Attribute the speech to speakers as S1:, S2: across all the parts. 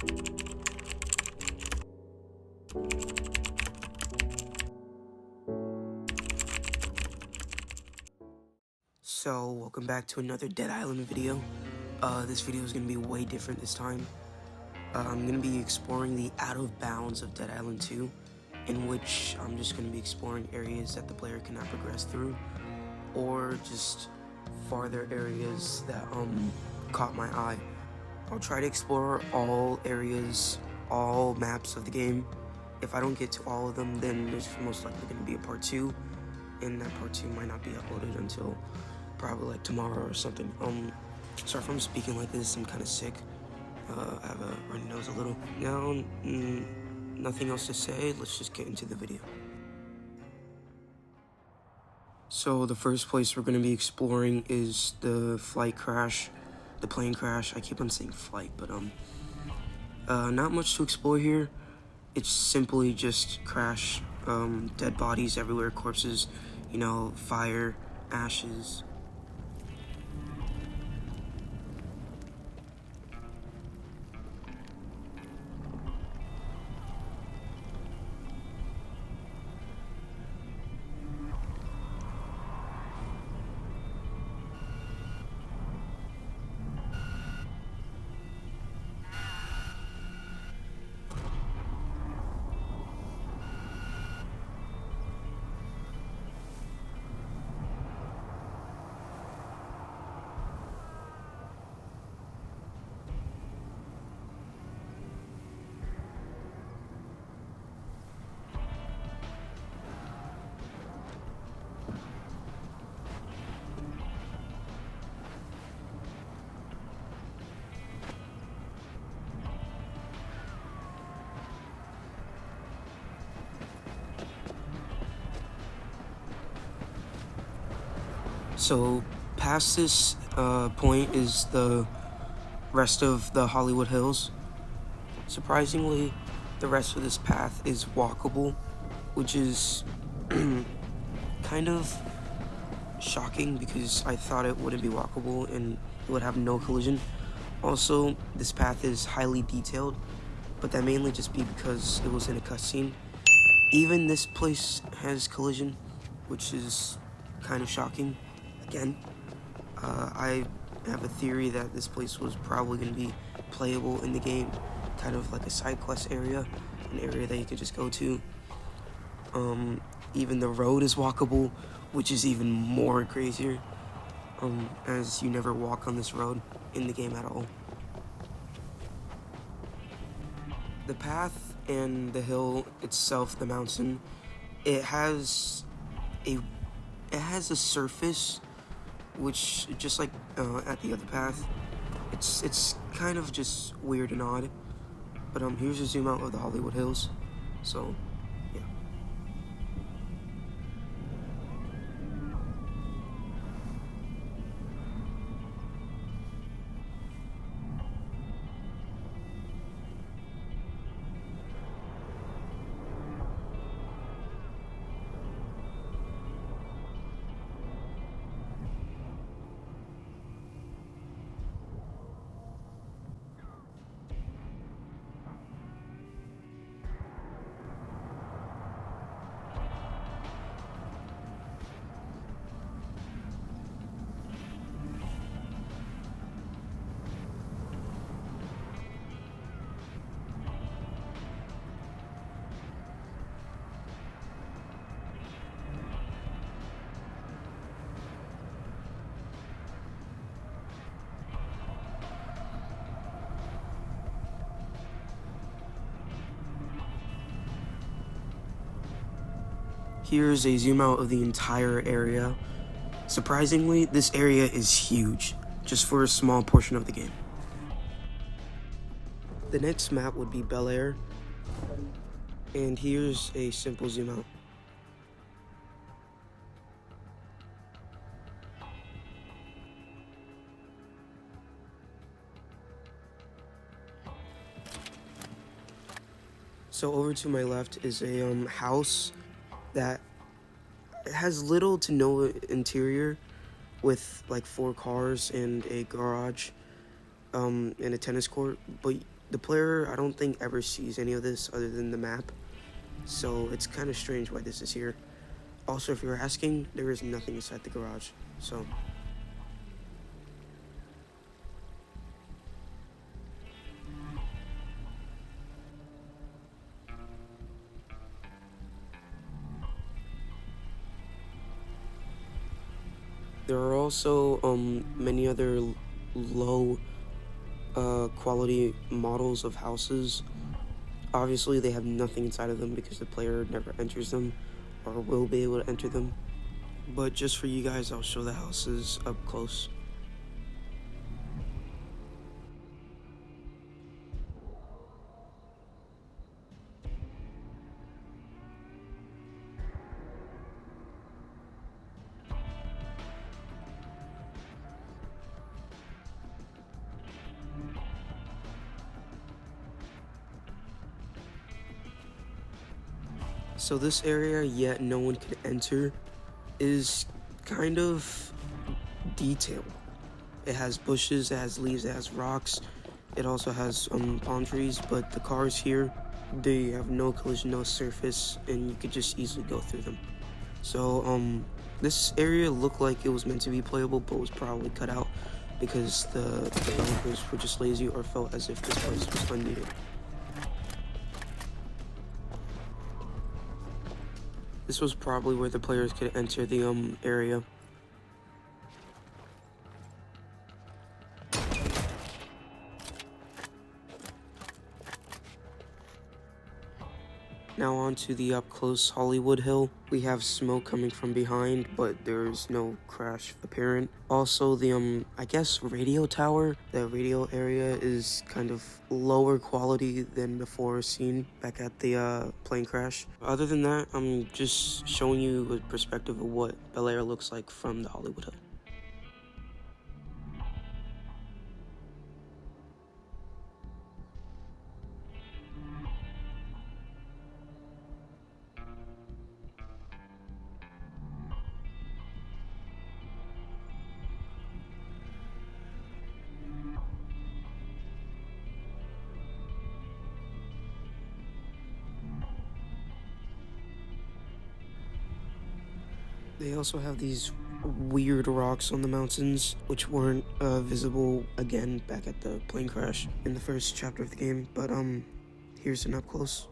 S1: So, welcome back to another Dead Island video. This video is going to be way different this time. I'm going to be exploring the out of bounds of Dead Island 2, in which I'm just going to be exploring areas that the player cannot progress through, or just farther areas that caught my eye. I'll try to explore all areas, all maps of the game. If I don't get to all of them, then there's most likely going to be a part 2, and that part 2 might not be uploaded until probably like tomorrow or something. Sorry if I'm speaking like this, I'm kind of sick. I have a runny nose a little. Now, nothing else to say, let's just get into the video. So the first place we're going to be exploring is the plane crash. I keep on saying flight, but not much to explore here. It's simply just crash, dead bodies everywhere, corpses, you know, fire, ashes. So past this point is the rest of the Hollywood Hills. Surprisingly, the rest of this path is walkable, which is kind of shocking because I thought it wouldn't be walkable and it would have no collision. Also, this path is highly detailed, but that mainly just be because it was in a cutscene. Even this place has collision, which is kind of shocking. Again, I have a theory that this place was probably going to be playable in the game, kind of like a side quest area, an area that you could just go to. Even the road is walkable, which is even more crazier, as you never walk on this road in the game at all. The path and the hill itself, the mountain, it has a surface which, just like at the other path, it's kind of just weird and odd. But here's a zoom out of the Hollywood Hills. So yeah. Here's a zoom out of the entire area. Surprisingly, this area is huge, just for a small portion of the game. The next map would be Bel-Air, and here's a simple zoom out. So over to my left is a house that has little to no interior, with like 4 cars and a garage, and a tennis court. But The player, I don't think, ever sees any of this other than the map, so it's kind of strange why this is here. Also, if you're asking, there is nothing inside the garage, so... There are also many other low quality models of houses. Obviously, they have nothing inside of them because the player never enters them or will be able to enter them. But just for you guys, I'll show the houses up close. So this area, yet no one can enter, is kind of detailed. It has bushes, it has leaves, it has rocks. It also has palm trees, but the cars here, they have no collision, no surface, and you could just easily go through them. So this area looked like it was meant to be playable, but was probably cut out because the developers were just lazy or felt as if this place was unneeded. This was probably where the players could enter the area. Now on to the up-close Hollywood Hill. We have smoke coming from behind, but there's no crash apparent. Also, the, I guess, radio tower, the radio area is kind of lower quality than before seen back at the plane crash. Other than that, I'm just showing you a perspective of what Bel-Air looks like from the Hollywood Hill. They also have these weird rocks on the mountains, which weren't visible again back at the plane crash in the first chapter of the game, but here's an up close.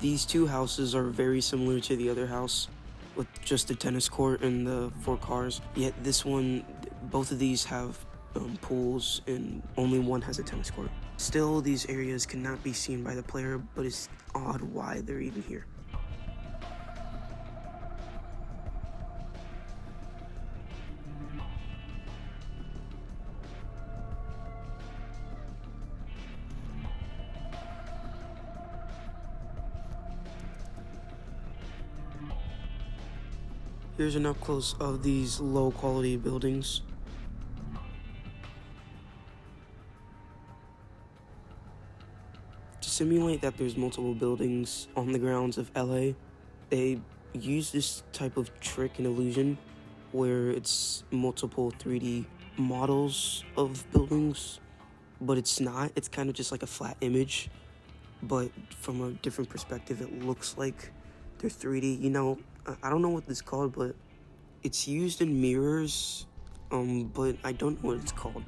S1: These two houses are very similar to the other house, with just a tennis court and the 4 cars. Yet this one, both of these have pools and only one has a tennis court. Still, these areas cannot be seen by the player, but it's odd why they're even here. Here's an up close of these low quality buildings. To simulate that there's multiple buildings on the grounds of LA, they use this type of trick and illusion where it's multiple 3D models of buildings, but it's not. It's kind of just like a flat image, but from a different perspective, it looks like they're 3D. You know, I don't know what this is called, but it's used in mirrors, but I don't know what it's called.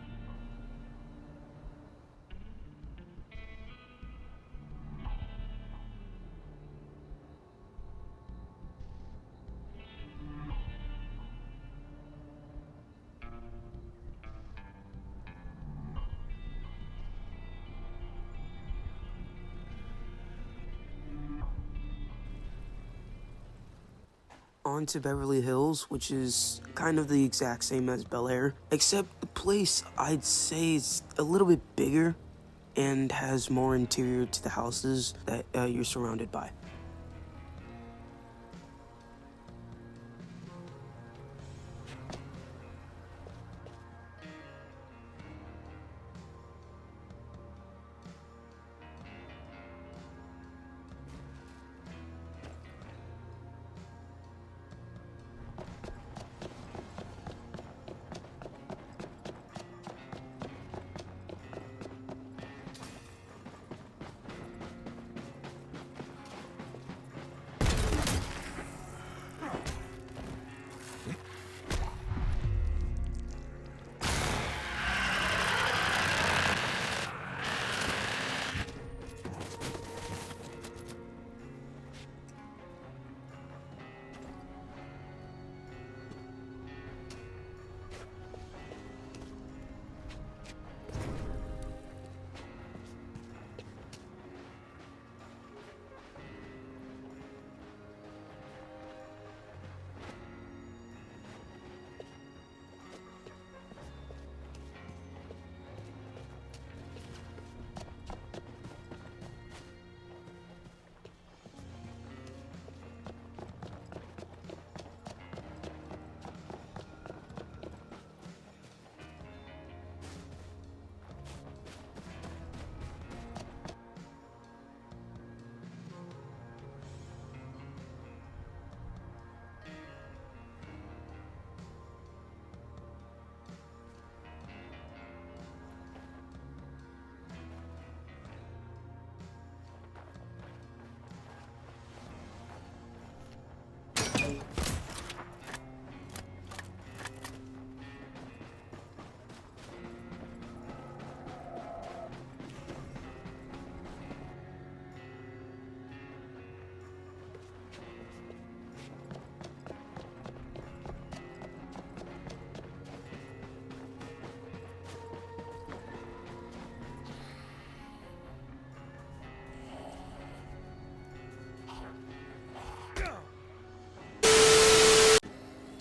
S1: On to Beverly Hills, which is kind of the exact same as Bel-Air, except the place I'd say is a little bit bigger and has more interior to the houses that you're surrounded by.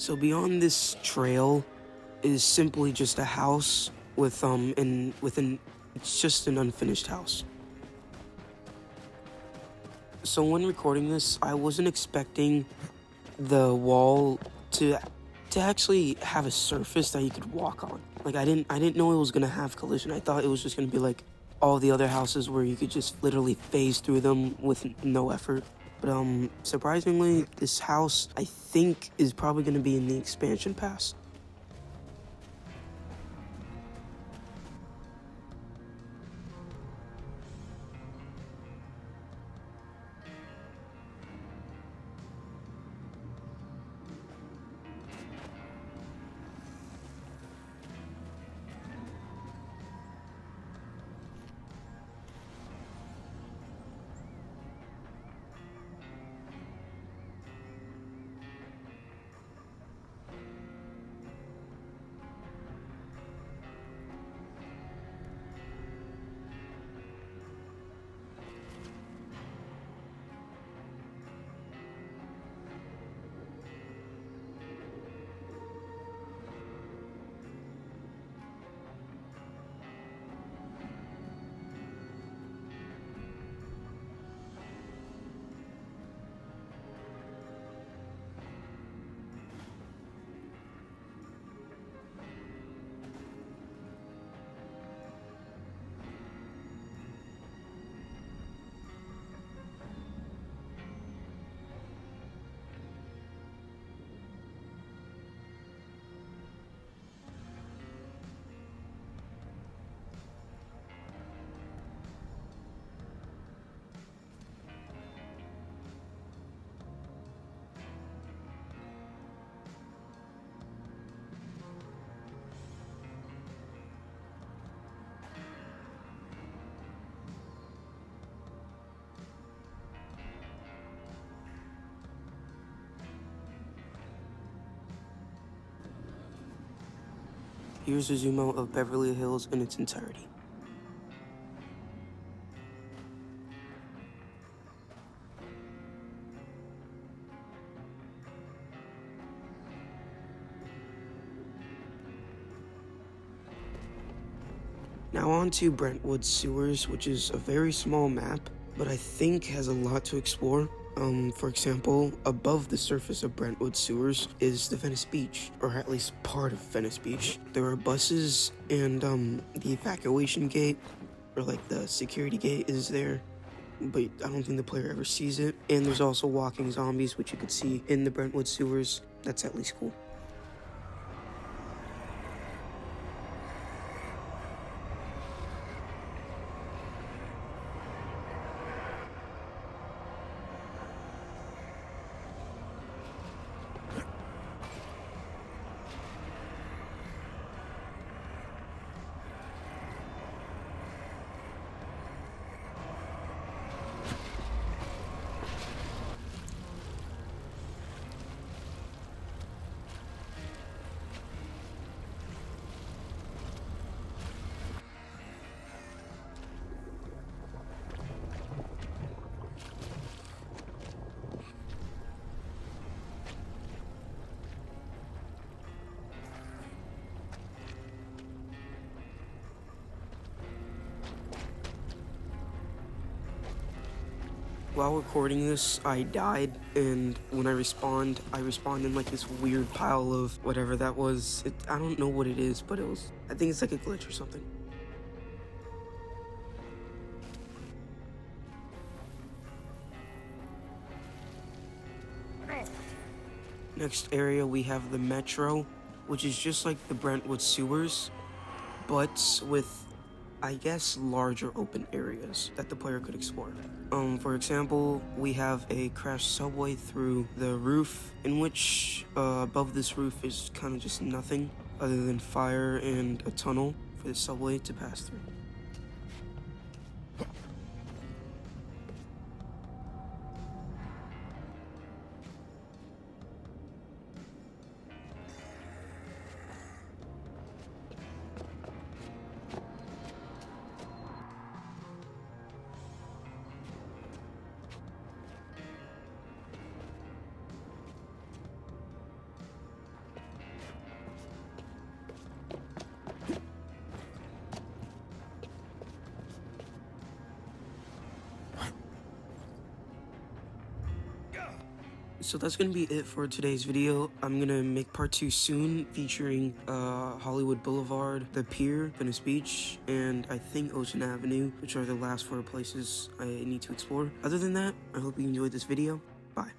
S1: So beyond this trail is simply just a house with it's just an unfinished house. So when recording this, I wasn't expecting the wall to actually have a surface that you could walk on. Like I didn't know it was gonna have collision. I thought it was just gonna be like all the other houses where you could just literally phase through them with no effort. But surprisingly, this house I think is probably gonna be in the expansion pass. Here's a zoom out of Beverly Hills in its entirety. Now on to Brentwood sewers, which is a very small map, but I think has a lot to explore. For example, above the surface of Brentwood sewers is the Venice Beach, or at least part of Venice Beach. There are buses, and the evacuation gate, or like the security gate, is there, but I don't think the player ever sees it. And there's also walking zombies, which you could see in the Brentwood sewers. That's at least cool. While recording this, I died, and when I respawned in like this weird pile of whatever that was. I don't know what it is, but I think it's like a glitch or something. Next area, we have the Metro, which is just like the Brentwood sewers, but with, I guess, larger open areas that the player could explore. For example, we have a crashed subway through the roof, in which above this roof is kind of just nothing other than fire and a tunnel for the subway to pass through. So that's gonna be it for today's video. I'm gonna make part 2 soon, featuring Hollywood Boulevard, the Pier, Venice Beach, and I think Ocean Avenue, which are the last 4 places I need to explore. Other than that, I hope you enjoyed this video. Bye.